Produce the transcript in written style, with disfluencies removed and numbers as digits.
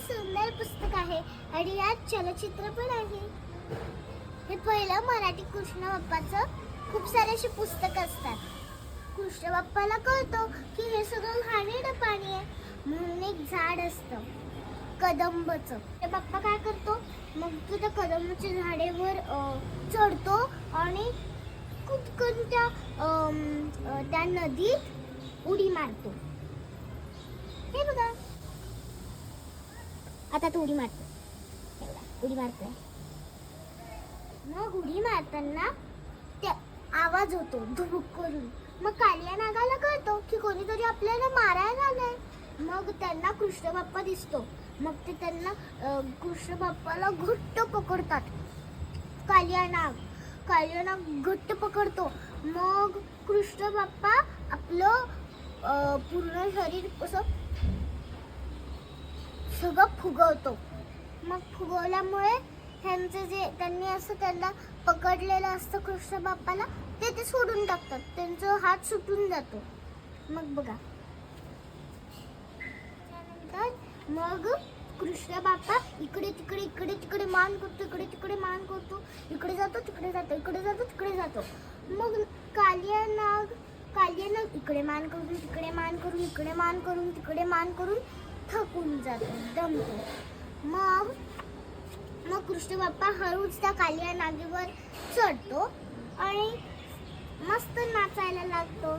सुंदर पुस्तक आहे आणि यात चलचित्र पण आहे. हे पहिलं मराठी कृष्ण बाप्पाचं खूप सारे असे पुस्तक असतात. कृष्ण बाप्पाला कळतं की हे सगळं घाणेरडं पाणी आहे, म्हणून एक झाड असतं कदंबचं. ते बाप्पा काय करतो, मग तो त्या कदंबाच्या झाडेवर चढतो आणि कुटकन त्या नदीत उडी मारतो. हे बघा, आता तो उडी मारतो, उडी मारतोय. मग उडी मारताना ते आवाज होतो धुबुक करून. मग कालिया नागाला कळतो की कोणीतरी आपल्याला मारायला आलंय. मग त्यांना कृष्ण बाप्पा दिसतो. मग ते त्यांना कृष्ण बाप्पाला घट्ट पकडतात. कालिया नाग घट्ट पकडतो. मग कृष्ण बाप्पा आपलं पूर्ण शरीर असं सगळं फुगवतो. मग फुगवल्यामुळे त्यांनी असं त्यांना पकडलेलं असतं कृष्ण बाप्पाला, ते सोडून टाकतात. त्यांचा हात सुटून जातो. मग बघा, त्यानंतर मग कृष्ण बाप्पा इकडे तिकडे मान करतो, इकडे मान करतो, इकडे जातो तिकडे जातो. मग कालिया नाग इकडे मान करून तिकडे मान करून थकून जातो, दमतो. मग कृष्ण बाप्पा हळूच त्या कालिया नागीवर चढतो आणि मस्त नाचायला लागतो.